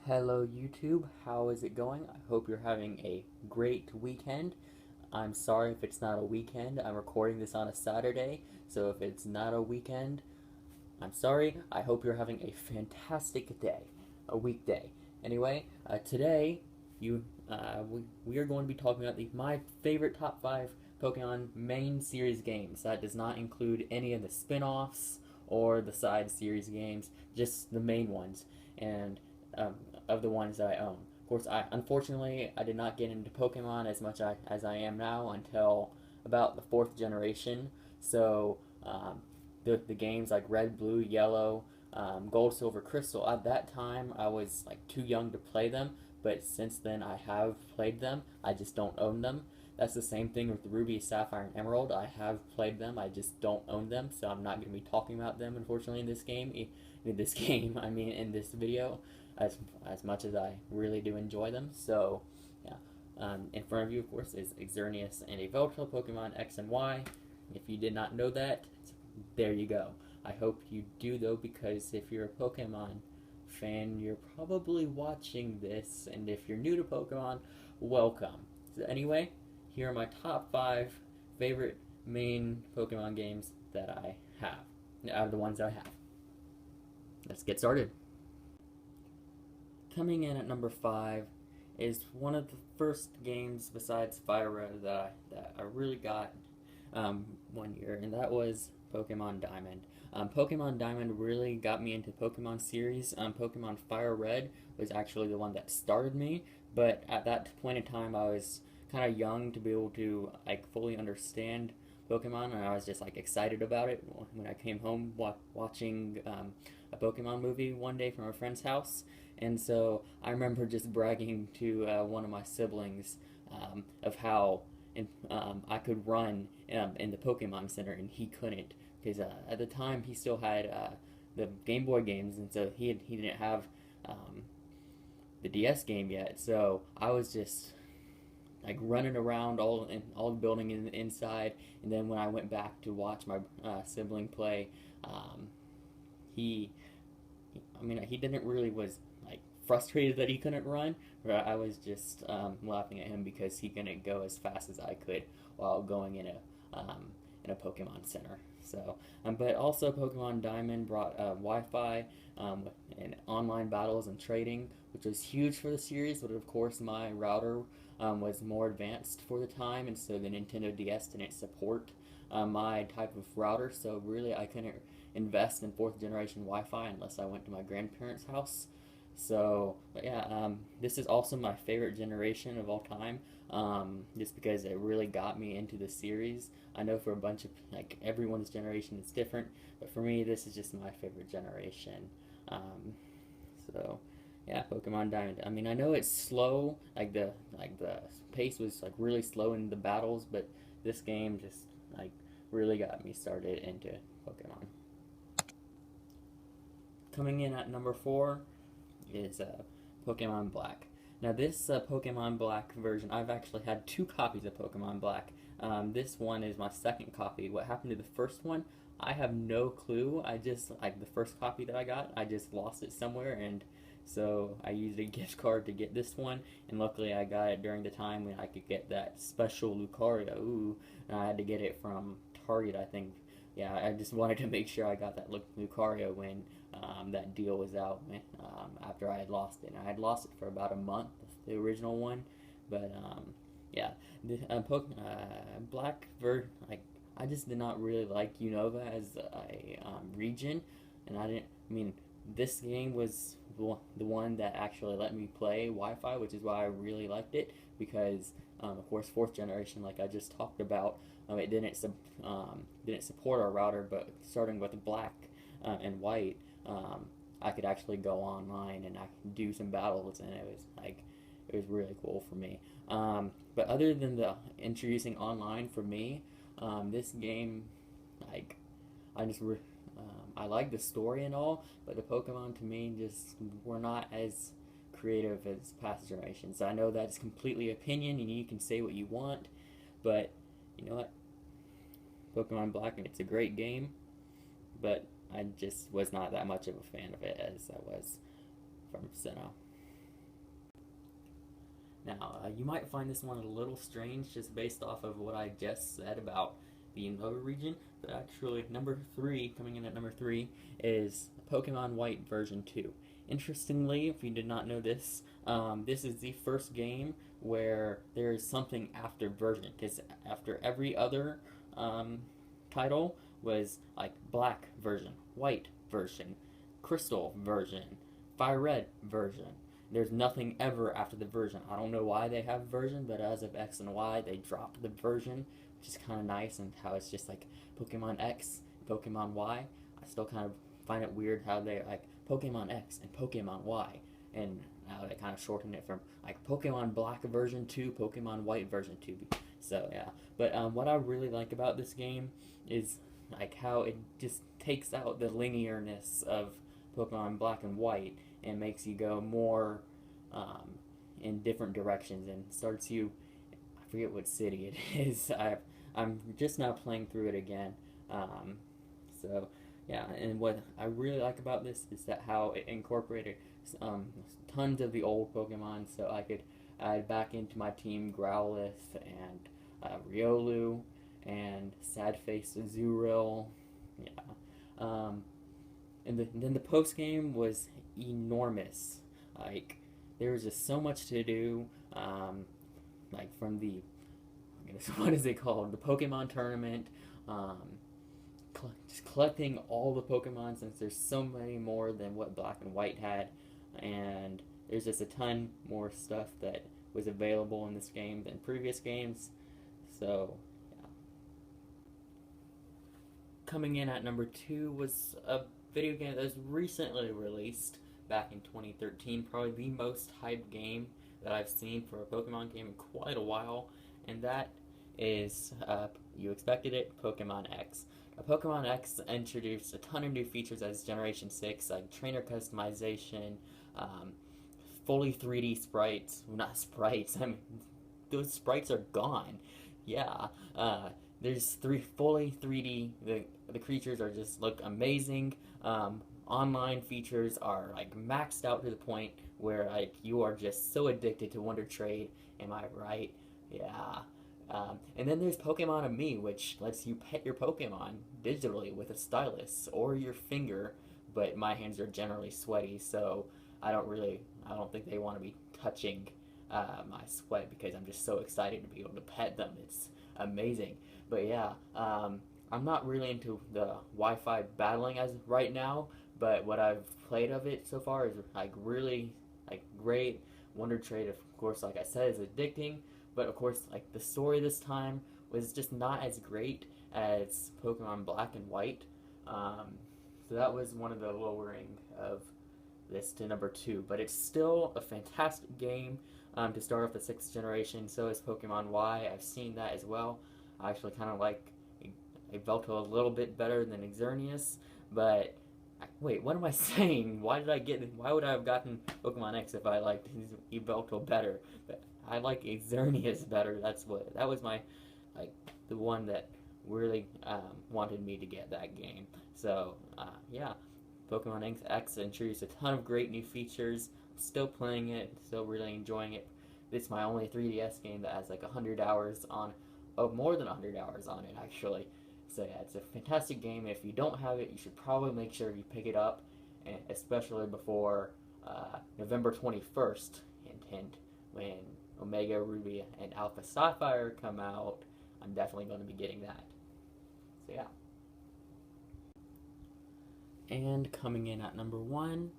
Hello YouTube, how is it going? I hope you're having a great weekend. I'm sorry if it's not a weekend. I'm recording this on a Saturday, so if it's not a weekend, I'm sorry. I hope you're having a fantastic day, a weekday. Anyway, today we are going to be talking about my favorite top 5 Pokemon main series games. That does not include any of the spin-offs or the side series games, just the main ones. And um, of the ones that I own. Of course, unfortunately I did not get into Pokemon as I am now until about the 4th generation. So the games like Red, Blue, Yellow, Gold, Silver, Crystal. At that time, I was like too young to play them, but since then I have played them. I just don't own them. That's the same thing with Ruby, Sapphire, and Emerald. I have played them. I just don't own them, so I'm not going to be talking about them, unfortunately, in this game. In this video, as much as I really do enjoy them. So, yeah. In front of you, of course, is Xerneas and a volatile Pokemon X and Y. If you did not know that, there you go. I hope you do, though, because if you're a Pokemon fan, you're probably watching this, and if you're new to Pokemon, welcome. So anyway, here are my top 5 favorite main Pokemon games that I have, out of the ones I have. Let's get started. Coming in at number 5 is one of the first games besides Fire Red that I really got one year, and that was Pokemon Diamond. Pokemon Diamond really got me into Pokemon series. Pokemon Fire Red was actually the one that started me, but at that point in time I was kind of young to be able to like fully understand Pokemon, and I was just like excited about it when I came home watching a Pokemon movie one day from a friend's house. And so I remember just bragging to one of my siblings of how I could run in the Pokemon Center, and he couldn't, because at the time he still had the Game Boy games, and so he didn't have the DS game yet. So I was just like running around all the building inside, and then when I went back to watch my sibling play, he he didn't really was like frustrated that he couldn't run, but I was just laughing at him because he couldn't go as fast as I could while going in a Pokemon Center. So, but also Pokemon Diamond brought Wi-Fi and online battles and trading, which was huge for the series. But of course, my router was more advanced for the time, and so the Nintendo DS didn't support my type of router. So really, I couldn't invest in 4th generation Wi-Fi unless I went to my grandparents' house. So, but yeah, this is also my favorite generation of all time, just because it really got me into the series. I know for a bunch of, like, everyone's generation is different, but for me, this is just my favorite generation. So, yeah, Pokemon Diamond. I know it's slow, like the pace was, like, really slow in the battles, but this game just, like, really got me started into Pokemon. Coming in at number 4 is Pokemon Black. Now this Pokemon Black version, I've actually had 2 copies of Pokemon Black. This one is my second copy. What happened to the first one, I have no clue. I just, like the first copy that I got, I just lost it somewhere, and so I used a gift card to get this one, and luckily I got it during the time when I could get that special Lucario. Ooh, and I had to get it from Target, I think. Yeah, I just wanted to make sure I got that Lucario when that deal was out after I had lost it. And I had lost it for about a month, the original one, but yeah, the Black like I just did not really like Unova as a region, and I didn't. This game was the one that actually let me play Wi-Fi, which is why I really liked it, because of course 4th generation, like I just talked about, it didn't support our router, but starting with Black and White, I could actually go online and I could do some battles, and it was really cool for me. But other than the introducing online for me, this game, like I just I like the story and all, but the Pokemon to me just were not as creative as past generations. I know that's completely opinion, and you can say what you want, but you know what? Pokemon Black, it's a great game, but I just was not that much of a fan of it as I was from Sinnoh. Now, you might find this one a little strange just based off of what I just said about the Unova region, but actually, coming in at number 3, is Pokemon White version 2. Interestingly, if you did not know this, this is the first game where there is something after version, because after every other title was like black version, white version, crystal version, fire red version. There's nothing ever after the version. I don't know why they have version, but as of X and Y, they dropped the version, which is kind of nice, and how it's just like Pokemon X, Pokemon Y. I still kind of find it weird how they like Pokemon X and Pokemon Y, and now they kind of shortened it from like Pokemon Black version 2, Pokemon White version 2. So yeah, but what I really like about this game is like how it just takes out the linearness of Pokemon Black and White and makes you go more in different directions and starts you. I forget what city it is. I'm just now playing through it again. So yeah, and what I really like about this is that how it incorporated tons of the old Pokemon, so I could add back into my team Growlithe and Riolu and Sadface Azurill. Yeah. And then the post game was enormous. Like there was just so much to do. Like from the what is it called? The Pokemon tournament. Just collecting all the Pokemon since there's so many more than what Black and White had, and there's just a ton more stuff that was available in this game than previous games. So yeah. Coming in at number 2 was a video game that was recently released back in 2013, probably the most hyped game that I've seen for a Pokemon game in quite a while, and that is, you expected it, Pokemon X. Now, Pokemon X introduced a ton of new features as Generation 6, like trainer customization, fully 3D sprites, well, not sprites, I mean, those sprites are gone. Yeah, there's fully 3D, the creatures are just look amazing. Online features are like maxed out to the point where like you are just so addicted to Wonder Trade. Am I right? Yeah. And then there's Pokemon Me, which lets you pet your Pokemon digitally with a stylus or your finger, but my hands are generally sweaty, so I don't think they want to be touching my sweat because I'm just so excited to be able to pet them. It's amazing. But yeah, I'm not really into the Wi-Fi battling as right now, but what I've played of it so far is like really like great. Wonder Trade, of course, like I said, is addicting, but of course, like the story this time was just not as great as Pokemon Black and White. So that was one of the lowering of this to number 2, but it's still a fantastic game to start off the 6th generation. So is Pokemon Y. I've seen that as well. I actually kind of like Yveltal a little bit better than Xerneas, but wait, what am I saying? Why would I have gotten Pokemon X if I liked Yveltal better? But I like Xerneas better. That was my the one that really wanted me to get that game. So yeah, Pokemon X introduced a ton of great new features. I'm still playing it, still really enjoying it. It's my only 3DS game that has like 100 hours on, more than 100 hours on it actually. So yeah, it's a fantastic game. If you don't have it, you should probably make sure you pick it up, and especially before November 21st. Hint, hint. When Omega Ruby and Alpha Sapphire come out, I'm definitely going to be getting that. So yeah. And coming in at number 1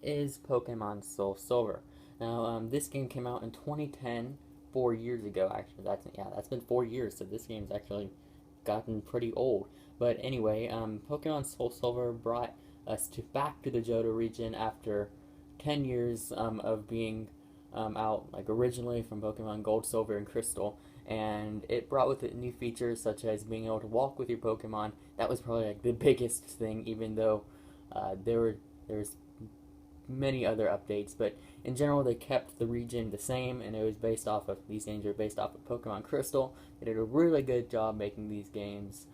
is Pokemon SoulSilver. Now, this game came out in 2010, 4 years ago. Actually, that's been 4 years. So this game's actually gotten pretty old. But anyway, Pokemon SoulSilver brought us back to the Johto region after 10 years of being out like originally from Pokemon Gold, Silver, and Crystal, and it brought with it new features such as being able to walk with your Pokemon. That was probably like the biggest thing, even though there's many other updates, but in general they kept the region the same, and it was based off of these games are based off of Pokemon Crystal. They did a really good job making these games,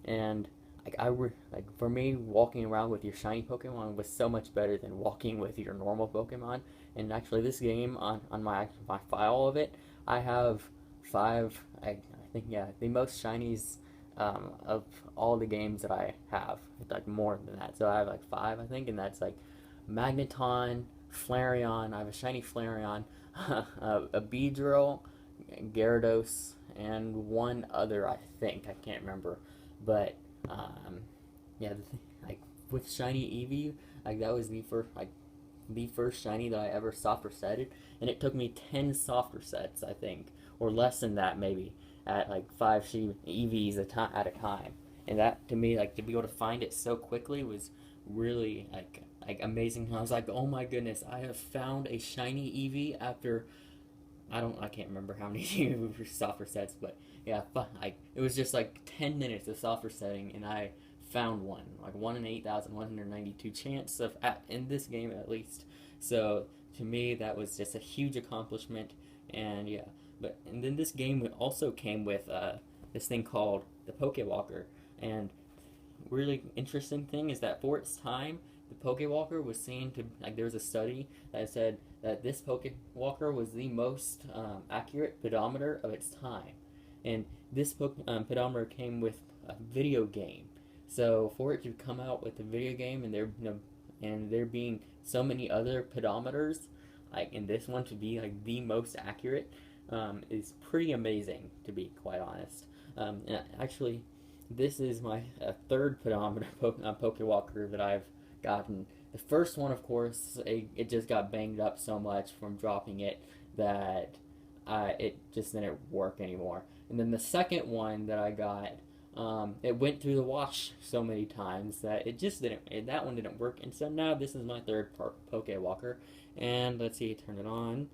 and like for me, walking around with your shiny Pokemon was so much better than walking with your normal Pokemon. And actually, this game on my file of it, I have five. I think, yeah, the most shinies of all the games that I have. Like more than that, so I have like five, I think, and that's like Magneton, Flareon. I have a shiny Flareon, a Beedrill, Gyarados, and one other, I think. I can't remember, but um, yeah, like with shiny Eevee, like that was the first shiny that I ever softer setted, and it took me 10 softer sets, I think, or less than that maybe, at like five EVs at a time. And that to me, like to be able to find it so quickly was really like amazing. I was like, oh my goodness, I have found a shiny Eevee after I can't remember how many software sets, but yeah, like it was just like 10 minutes of software setting, and I found one, like 1 in 8,192 chance of in this game at least. So to me, that was just a huge accomplishment, and yeah. But and then this game also came with this thing called the Pokewalker, and really interesting thing is that for its time, the Pokewalker was seen to like there was a study that said that this Pokewalker was the most accurate pedometer of its time, and this pedometer came with a video game. So for it to come out with a video game and there being so many other pedometers, like and this one to be like the most accurate, is pretty amazing to be quite honest. And actually, this is my third pedometer Pokewalker that I've gotten. The first one, of course, it just got banged up so much from dropping it that it just didn't work anymore. And then the second one that I got, it went through the wash so many times that it just didn't. That one didn't work. And so now this is my third Pokewalker. And let's see, turn it on.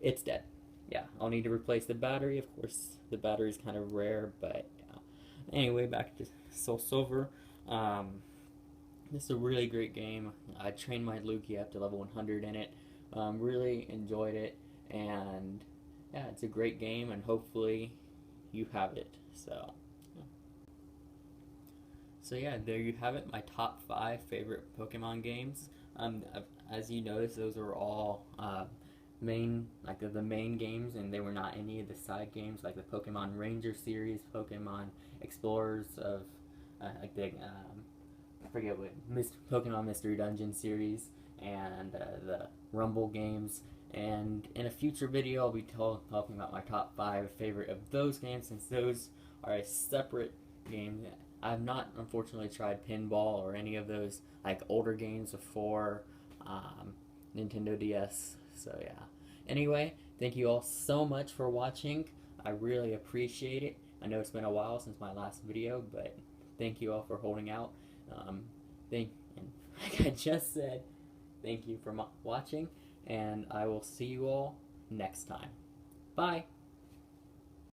It's dead. Yeah, I'll need to replace the battery. Of course, the battery's kind of rare, but yeah. Anyway, back to SoulSilver. This is a really great game. I trained my Lugia up to level 100 in it. Really enjoyed it, and yeah, it's a great game, and hopefully you have it. So yeah, there you have it. My top 5 favorite Pokemon games. As you notice, those are all the main games, and they were not any of the side games like the Pokemon Ranger series, Pokemon Explorers of like the I forget what Pokemon Mystery Dungeon series, and the Rumble games. And in a future video, I'll be talking about my top 5 favorite of those games, since those are a separate game. I've not unfortunately tried pinball or any of those like older games before Nintendo DS. So yeah. Anyway, thank you all so much for watching. I really appreciate it. I know it's been a while since my last video, but thank you all for holding out. And like I just said, thank you for watching, and I will see you all next time. Bye.